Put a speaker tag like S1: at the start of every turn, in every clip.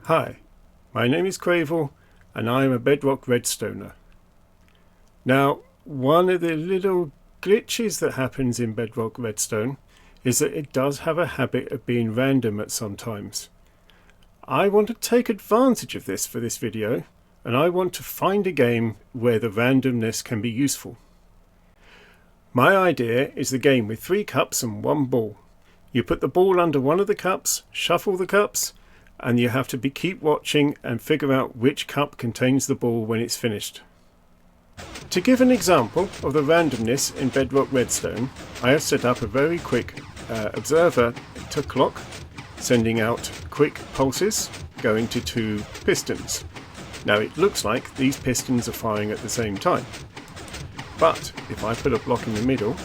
S1: Hi, my name is Cravel and I am a Bedrock Redstoner. Now, one of the little glitches that happens in Bedrock Redstone is that it does have a habit of being random at some times. I want to take advantage of this for this video, and I want to find a game where the randomness can be useful. My idea is the game with 3 cups and 1 ball. You put the ball under one of the cups, shuffle the cups, and you have to keep watching and figure out which cup contains the ball when it's finished. To give an example of the randomness in Bedrock Redstone, I have set up a very quick observer to clock, sending out quick pulses going to 2 pistons. Now it looks like these pistons are firing at the same time, but if I put a block in the middle,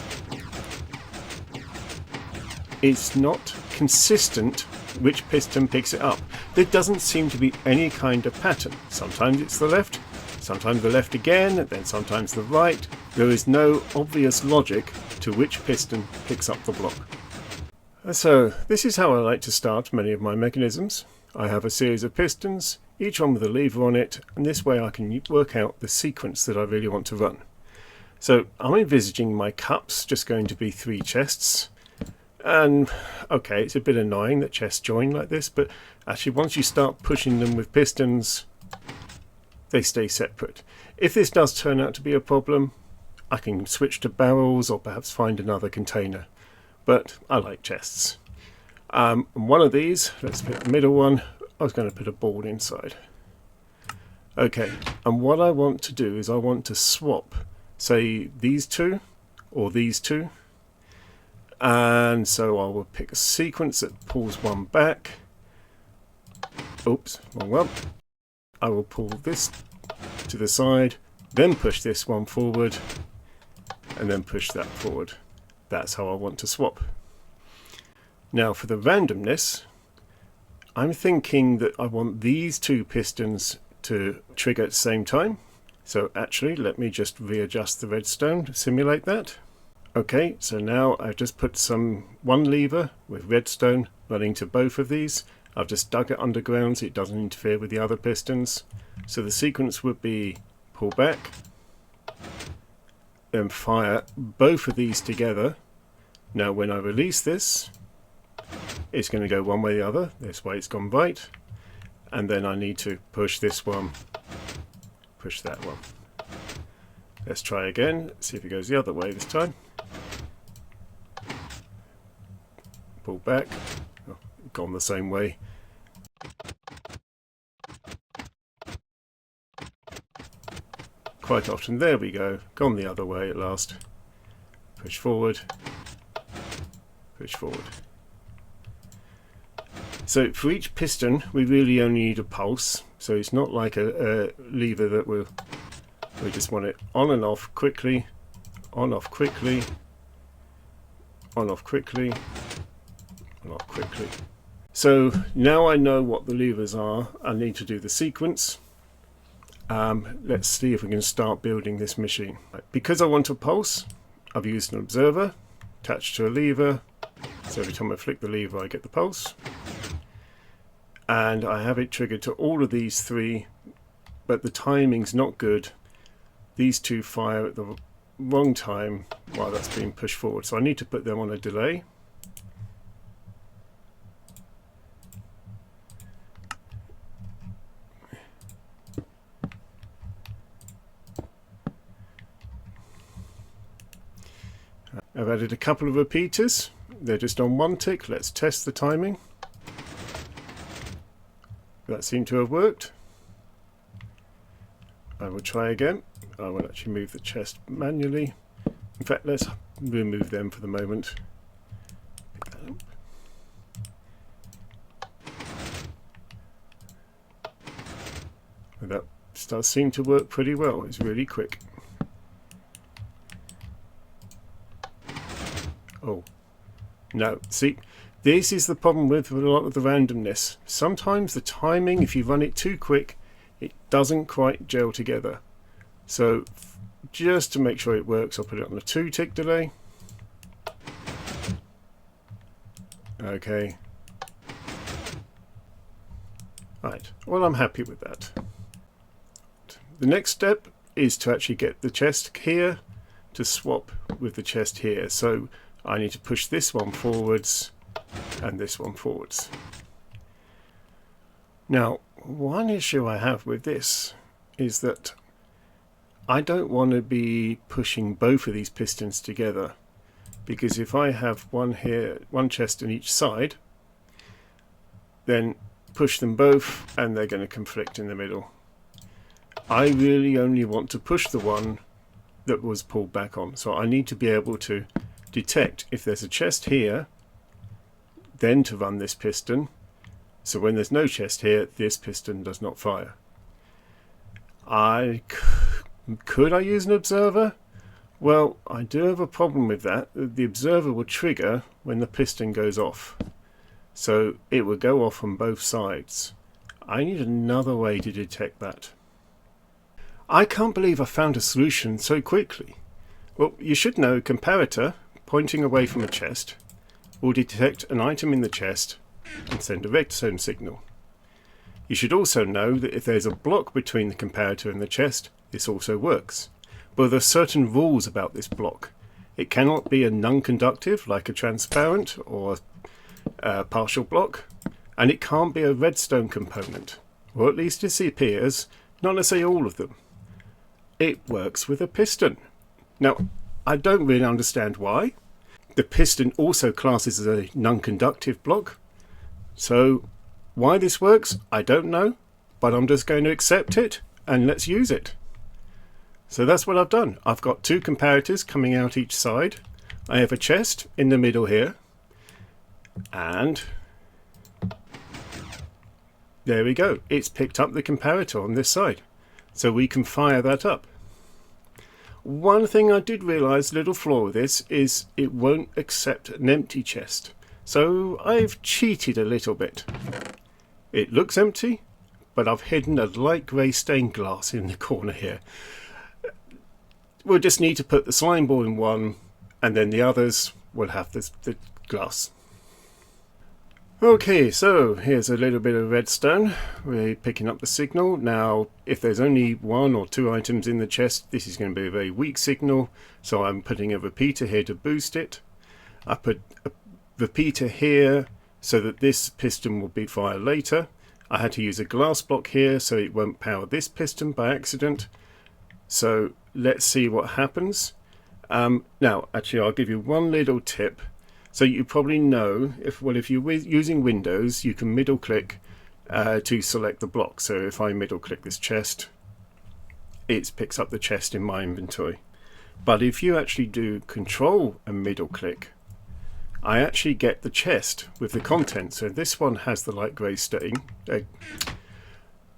S1: it's not consistent which piston picks it up. There doesn't seem to be any kind of pattern. Sometimes it's the left, sometimes the left again, then sometimes the right. There is no obvious logic to which piston picks up the block. So this is how I like to start many of my mechanisms. I have a series of pistons, each one with a lever on it, and this way I can work out the sequence that I really want to run. So I'm envisaging my cups just going to be 3 chests. And okay, it's a bit annoying that chests join like this, but actually once you start pushing them with pistons, they stay separate. If this does turn out to be a problem, I can switch to barrels or perhaps find another container. But I like chests. One of these, let's pick the middle one, I was going to put a ball inside. Okay, and what I want to do is I want to swap, say these 2 or these 2. And so I will pick a sequence that pulls one back. Oops, wrong one. I will pull this to the side, then push this one forward, and then push that forward. That's how I want to swap. Now for the randomness, I'm thinking that I want these 2 pistons to trigger at the same time. So actually, let me just readjust the redstone to simulate that. Okay, so now I've just put one lever with redstone running to both of these. I've just dug it underground so it doesn't interfere with the other pistons. So the sequence would be pull back, then fire both of these together. Now when I release this, it's going to go one way or the other. This way it's gone right. And then I need to push this one, push that one. Let's try again, see if it goes the other way this time. Pull back, oh, gone the same way. Quite often, there we go, gone the other way at last. Push forward, push forward. So for each piston we really only need a pulse, so it's not like a lever that we just want it on and off quickly, on off quickly, on off quickly, on off quickly. So now I know what the levers are, I need to do the sequence. Let's see if we can start building this machine. Because I want a pulse, I've used an observer attached to a lever, so every time I flick the lever I get the pulse. And I have it triggered to all of these 3, but the timing's not good. These 2 fire at the wrong time while that's being pushed forward, so I need to put them on a delay. I've added a couple of repeaters, they're just on 1 tick. Let's test the timing. That seemed to have worked. I will try again. I will actually move the chest manually. In fact, let's remove them for the moment. Pick that up. And that does seem to work pretty well. It's really quick. Oh, no. See, this is the problem with a lot of the randomness. Sometimes the timing, if you run it too quick, it doesn't quite gel together. So just to make sure it works, I'll put it on a 2 tick delay. Okay. Right, well, I'm happy with that. The next step is to actually get the chest here to swap with the chest here. So I need to push this one forwards and this one forwards. Now, one issue I have with this is that I don't want to be pushing both of these pistons together, because if I have one here, one chest on each side, then push them both and they're going to conflict in the middle. I really only want to push the one that was pulled back on, so I need to be able to detect if there's a chest here, then to run this piston, so when there's no chest here, this piston does not fire. Could I use an observer? Well, I do have a problem with that. The observer will trigger when the piston goes off, so it will go off on both sides. I need another way to detect that. I can't believe I found a solution so quickly. Well, you should know a comparator pointing away from a chest will detect an item in the chest and send a redstone signal. You should also know that if there's a block between the comparator and the chest, this also works. But there are certain rules about this block. It cannot be a non-conductive like a transparent or a partial block, and it can't be a redstone component, or at least it appears, not necessarily all of them. It works with a piston. Now, I don't really understand why. The piston also classes as a non-conductive block, so why this works, I don't know, but I'm just going to accept it and let's use it. So that's what I've done. I've got two comparators coming out each side. I have a chest in the middle here, and there we go. It's picked up the comparator on this side, so we can fire that up. One thing I did realise, a little flaw with this, is it won't accept an empty chest. So I've cheated a little bit. It looks empty, but I've hidden a light grey stained glass in the corner here. We'll just need to put the slime ball in one, and then the others will have the glass. Okay, so here's a little bit of redstone. We're picking up the signal. Now, if there's only one or two items in the chest, this is going to be a very weak signal, so I'm putting a repeater here to boost it. I put a repeater here so that this piston will be fired later. I had to use a glass block here so it won't power this piston by accident. So let's see what happens. Now, actually, I'll give you one little tip. So you probably know, if you're using Windows, you can middle click to select the block. So if I middle click this chest, it picks up the chest in my inventory. But if you actually do Control and middle click, I actually get the chest with the content. So this one has the light grey stain.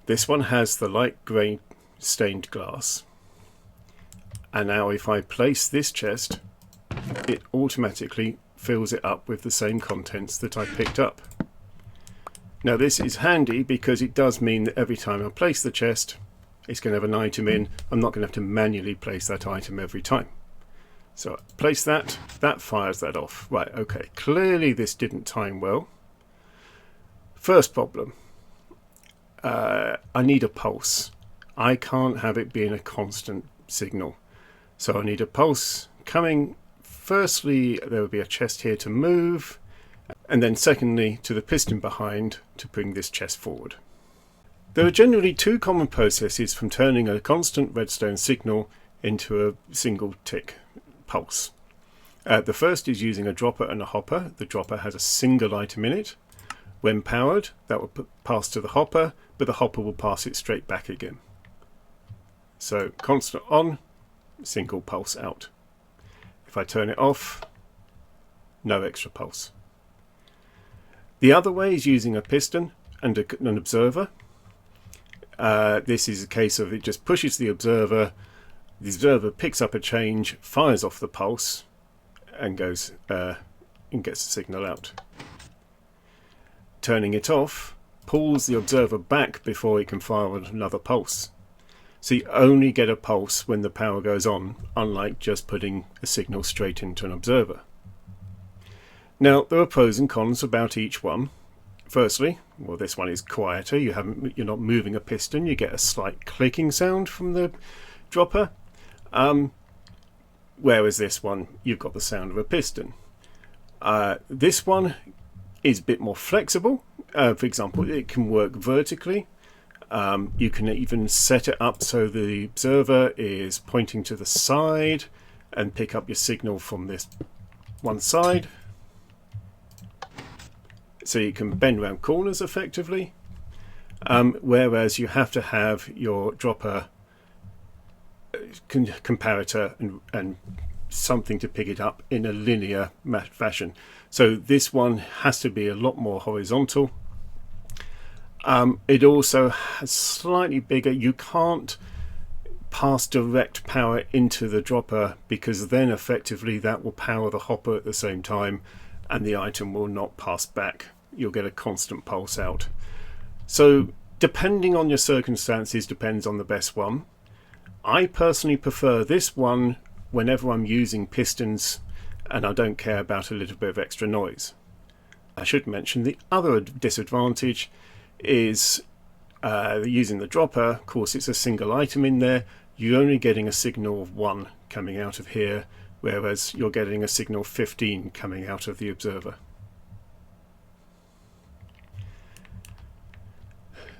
S1: This one has the light grey stained glass. And now if I place this chest, it automatically fills it up with the same contents that I picked up. Now this is handy because it does mean that every time I place the chest, it's going to have an item in. I'm not going to have to manually place that item every time. So place that, that fires that off. Right, okay, clearly this didn't time well. First problem, I need a pulse. I can't have it being a constant signal. So I need a pulse coming. Firstly, there will be a chest here to move, and then secondly, to the piston behind to bring this chest forward. There are generally two common processes from turning a constant redstone signal into a single tick pulse. The first is using a dropper and a hopper. The dropper has a single item in it. When powered, that will pass to the hopper, but the hopper will pass it straight back again. So constant on, single pulse out. If I turn it off, no extra pulse. The other way is using a piston and an observer. This is a case of it just pushes the observer picks up a change, fires off the pulse, and goes and gets the signal out. Turning it off pulls the observer back before it can fire another pulse. So you only get a pulse when the power goes on, unlike just putting a signal straight into an observer. Now, there are pros and cons about each one. Firstly, Well, this one is quieter. You're not moving a piston. You get a slight clicking sound from the dropper. Whereas this one, you've got the sound of a piston. This one is a bit more flexible. For example, it can work vertically. You can even set it up so the observer is pointing to the side and pick up your signal from this one side. So you can bend around corners effectively. Whereas you have to have your dropper comparator and something to pick it up in a linear fashion. So this one has to be a lot more horizontal. It also has slightly bigger. You can't pass direct power into the dropper, because then effectively that will power the hopper at the same time and the item will not pass back. You'll get a constant pulse out. So depending on your circumstances, depends on the best one. I personally prefer this one whenever I'm using pistons and I don't care about a little bit of extra noise. I should mention the other disadvantage is using the dropper. Of course, it's a single item in there. You're only getting a signal of 1 coming out of here, whereas you're getting a signal of 15 coming out of the observer.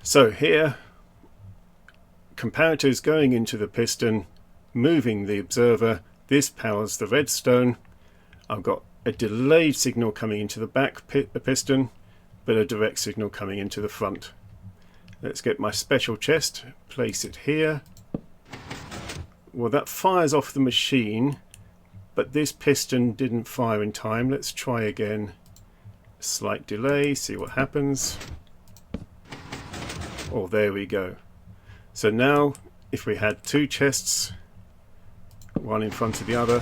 S1: So here, comparators going into the piston, moving the observer. This powers the redstone. I've got a delayed signal coming into the back piston, but a direct signal coming into the front. Let's get my special chest, place it here. Well, that fires off the machine, but this piston didn't fire in time. Let's try again. Slight delay, see what happens. Oh, there we go. So now, if we had 2 chests, one in front of the other,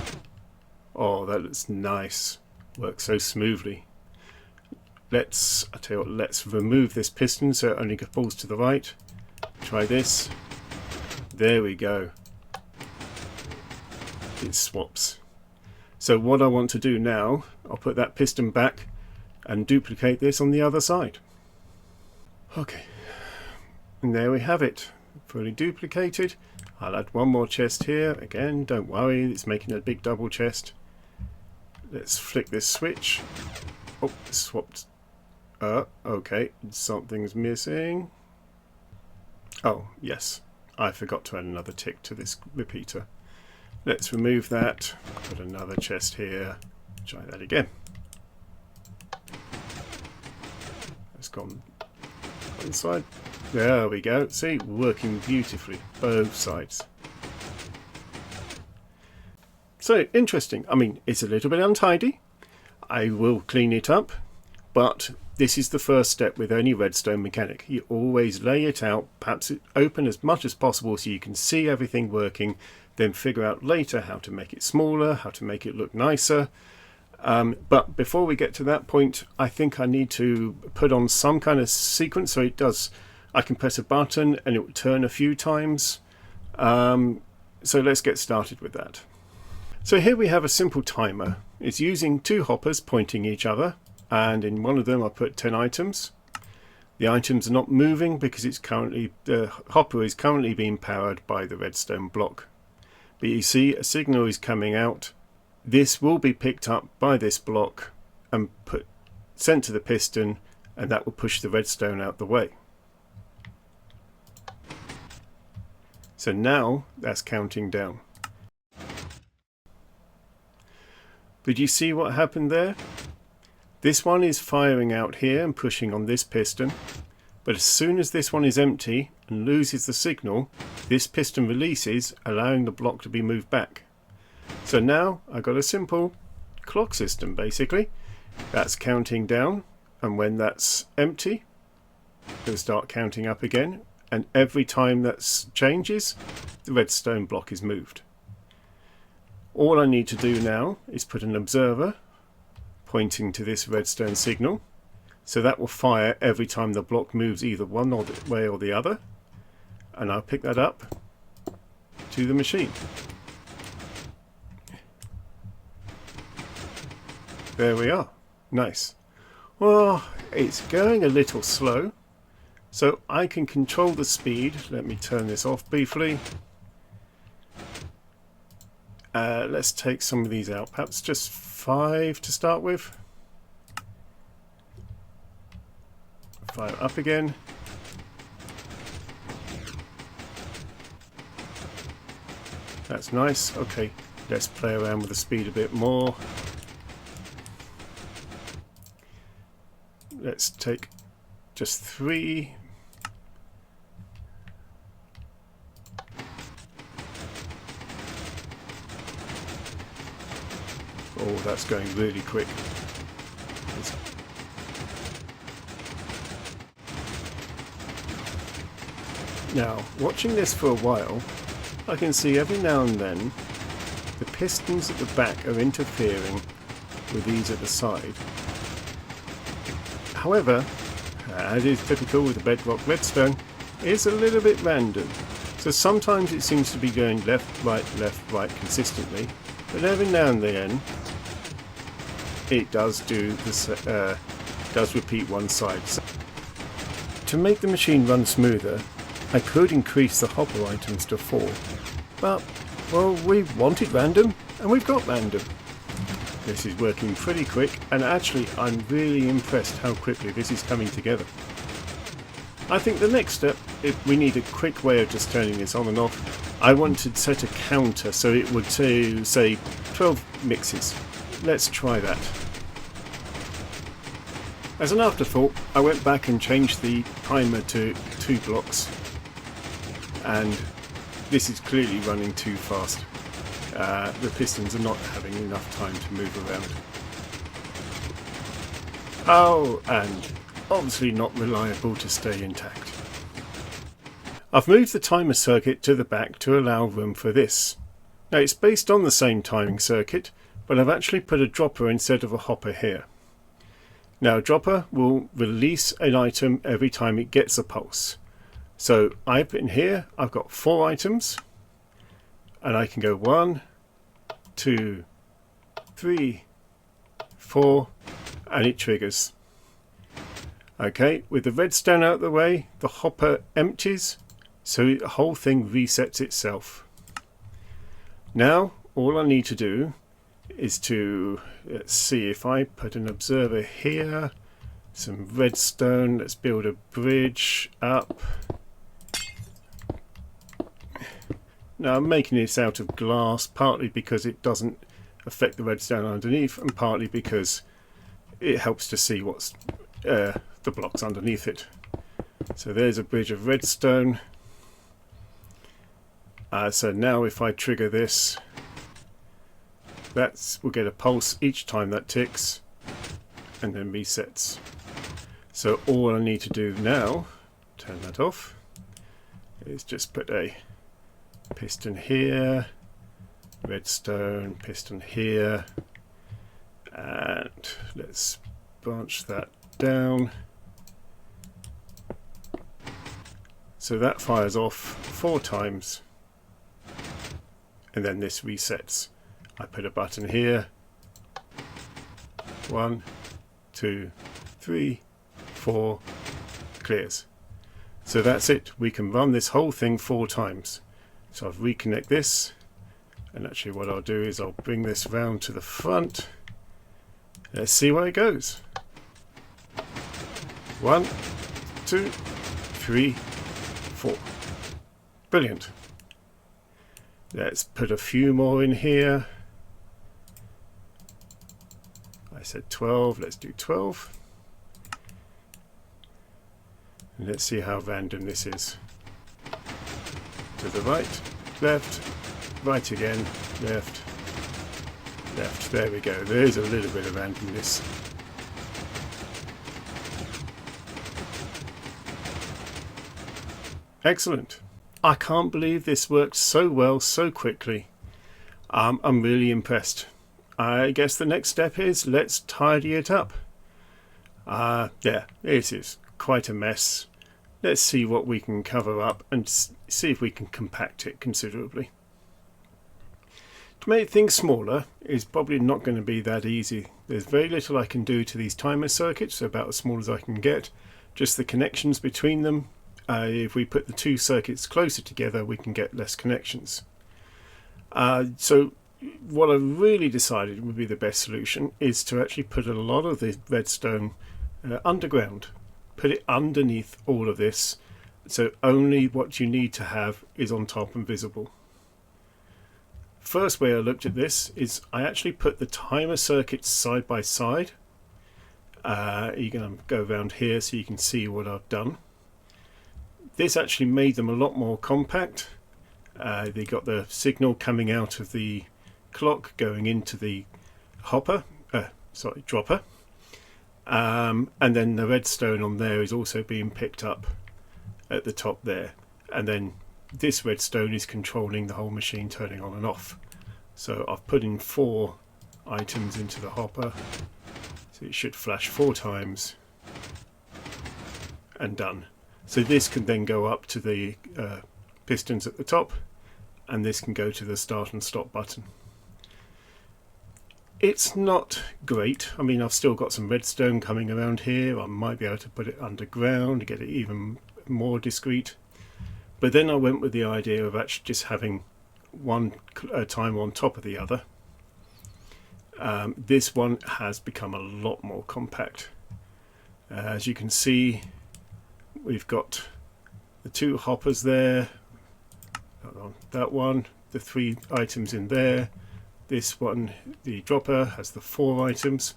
S1: oh, that looks nice. Works so smoothly. I tell you what, let's remove this piston so it only pulls to the right. Try this. There we go. It swaps. So what I want to do now, I'll put that piston back and duplicate this on the other side. Okay. And there we have it. Fully duplicated. I'll add one more chest here. Again, don't worry, it's making a big double chest. Let's flick this switch. Oh, swapped. Okay, something's missing. Oh, yes. I forgot to add another tick to this repeater. Let's remove that. Put another chest here. Try that again. It's gone one side. There we go. See, working beautifully, both sides. So interesting. I mean, it's a little bit untidy. I will clean it up, but this is the first step with any redstone mechanic. You always lay it out, perhaps open as much as possible so you can see everything working, then figure out later how to make it smaller, how to make it look nicer. But before we get to that point, I think I need to put on some kind of sequence so it does. I can press a button and it will turn a few times. So let's get started with that. So here we have a simple timer. It's using 2 hoppers pointing each other, and in one of them I put 10 items. The items are not moving because the hopper is currently being powered by the redstone block. But you see a signal is coming out. This will be picked up by this block and sent to the piston, and that will push the redstone out the way. So now that's counting down. But you see what happened there? This one is firing out here and pushing on this piston, but as soon as this one is empty and loses the signal, this piston releases, allowing the block to be moved back. So now I've got a simple clock system basically. That's counting down, and when that's empty, it'll start counting up again, and every time that changes, the redstone block is moved. All I need to do now is put an observer pointing to this redstone signal, so that will fire every time the block moves either one way or the other, and I'll pick that up to the machine. There we are. Nice. Well, it's going a little slow, so I can control the speed. Let me turn this off briefly. Let's take some of these out, perhaps just 5 to start with. 5 up again. That's nice. Okay, let's play around with the speed a bit more. Let's take just 3. Oh, that's going really quick. Now, watching this for a while, I can see every now and then the pistons at the back are interfering with these at the side. However, as is typical with the Bedrock Redstone, it's a little bit random. So sometimes it seems to be going left, right consistently, but every now and then it does do this, does repeat one side. So to make the machine run smoother, I could increase the hopper items to 4, but well, we wanted random and we've got random. This is working pretty quick, and actually I'm really impressed how quickly this is coming together. I think the next step, if we need a quick way of just turning this on and off, I want to set a counter so it would say 12 mixes. Let's try that. As an afterthought, I went back and changed the timer to 2 blocks, and this is clearly running too fast. The pistons are not having enough time to move around. Oh, and obviously not reliable to stay intact. I've moved the timer circuit to the back to allow room for this. Now it's based on the same timing circuit, but I've actually put a dropper instead of a hopper here. Now a dropper will release an item every time it gets a pulse. So in here I've got 4 items, and I can go 1, 2, 3, 4, and it triggers. Okay, with the redstone out of the way, the hopper empties, so the whole thing resets itself. Now all I need to do is to, let's see, if I put an observer here, some redstone, let's build a bridge up. Now I'm making this out of glass, partly because it doesn't affect the redstone underneath, and partly because it helps to see what's the blocks underneath it. So there's a bridge of redstone. So now if I trigger this, we'll get a pulse each time that ticks, and then resets. So all I need to do now, turn that off, is just put a piston here, redstone, piston here, and let's branch that down. So that fires off 4 times, and then this resets. I put a button here, 1, 2, 3, 4, clears. So that's it, we can run this whole thing 4 times. So I'll reconnect this, and actually what I'll do is I'll bring this round to the front. Let's see where it goes. 1, 2, 3, 4. Brilliant. Let's put a few more in here. I said 12, let's do 12. And let's see how random this is. To the right, left, right again, left, left. There we go. There's a little bit of randomness. Excellent. I can't believe this worked so well so quickly. I'm really impressed. I guess the next step is let's tidy it up. Yeah, it is quite a mess. Let's see what we can cover up and see if we can compact it considerably. To make things smaller is probably not going to be that easy. There's very little I can do to these timer circuits, so about as small as I can get. Just the connections between them. If we put the two circuits closer together, we can get less connections. So what I really decided would be the best solution is to actually put a lot of the redstone underground. Put it underneath all of this, so only what you need to have is on top and visible. First way I looked at this is I actually put the timer circuits side by side. You're going to go around here so you can see what I've done. This actually made them a lot more compact. They got the signal coming out of the clock going into the dropper, and then the redstone on there is also being picked up at the top there, and then this redstone is controlling the whole machine turning on and off. So I've put in 4 items into the hopper, so it should flash 4 times and done. So this can then go up to the pistons at the top, and this can go to the start and stop button. It's not great. I mean, I've still got some redstone coming around here. I might be able to put it underground to get it even more discreet. But then I went with the idea of actually just having one timer on top of the other. This one has become a lot more compact. As you can see, we've got the 2 hoppers there, that one, the 3 items in there. This one, the dropper, has the 4 items,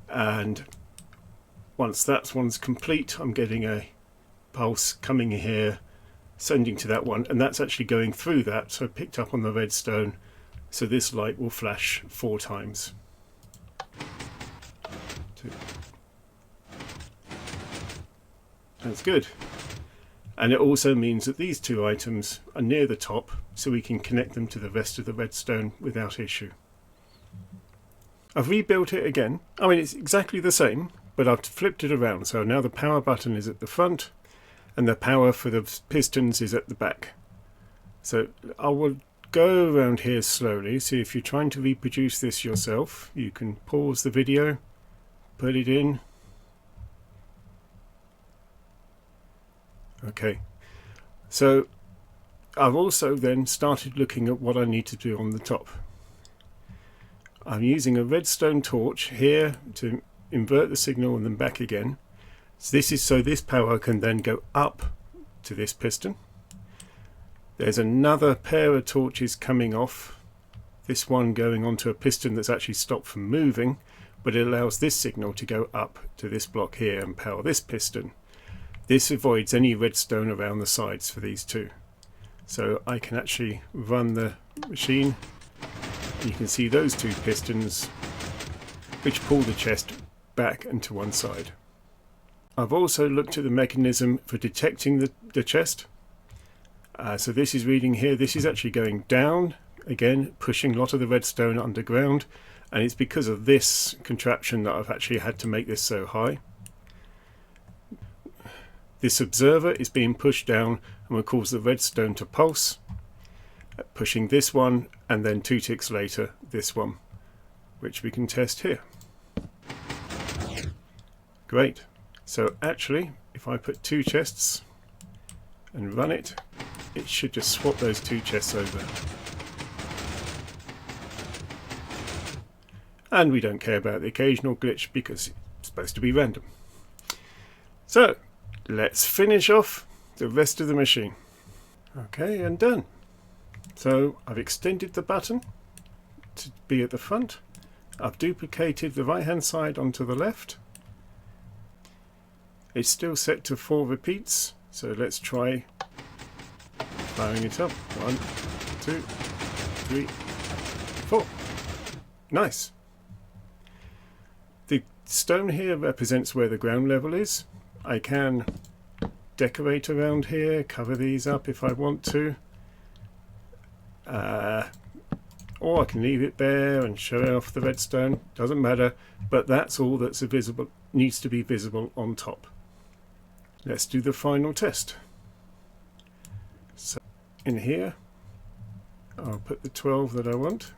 S1: and once that one's complete, I'm getting a pulse coming here, sending to that one, and that's actually going through that, so picked up on the redstone, so this light will flash 4 times. 2. That's good. And it also means that these 2 items are near the top, so we can connect them to the rest of the redstone without issue. I've rebuilt it again. I mean, it's exactly the same, but I've flipped it around. So now the power button is at the front, and the power for the pistons is at the back. So I will go around here slowly. So if you're trying to reproduce this yourself, you can pause the video, put it in. Okay, so I've also then started looking at what I need to do on the top. I'm using a redstone torch here to invert the signal and then back again. So this is so this power can then go up to this piston. There's another pair of torches coming off, this one going onto a piston that's actually stopped from moving, but it allows this signal to go up to this block here and power this piston. This avoids any redstone around the sides for these 2. So I can actually run the machine. You can see those 2 pistons which pull the chest back and to one side. I've also looked at the mechanism for detecting the chest. So this is reading here. This is actually going down, again pushing a lot of the redstone underground, and it's because of this contraption that I've actually had to make this so high. This observer is being pushed down and will cause the redstone to pulse, pushing this one, and then 2 ticks later this one, which we can test here. Great. So actually, if I put 2 chests and run it, it should just swap those 2 chests over. And we don't care about the occasional glitch because it's supposed to be random. So let's finish off the rest of the machine. Okay, and done. So I've extended the button to be at the front. I've duplicated the right hand side onto the left. It's still set to 4 repeats, so let's try firing it up. 1, 2, 3, 4. Nice. The stone here represents where the ground level is. I can decorate around here, cover these up if I want to, or I can leave it there and show off the redstone, doesn't matter, but that's all that's visible, needs to be visible on top. Let's do the final test. So in here I'll put the 12 that I want.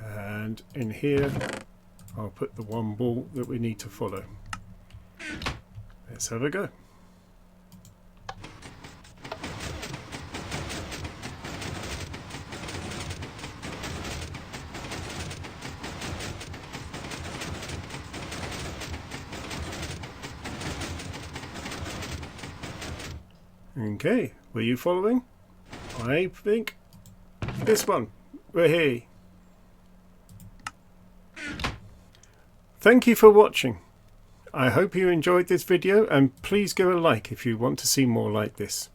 S1: And in here I'll put the one ball that we need to follow. Let's have a go. Okay, were you following? I think this one. We're here. Thank you for watching. I hope you enjoyed this video, and please give a like if you want to see more like this.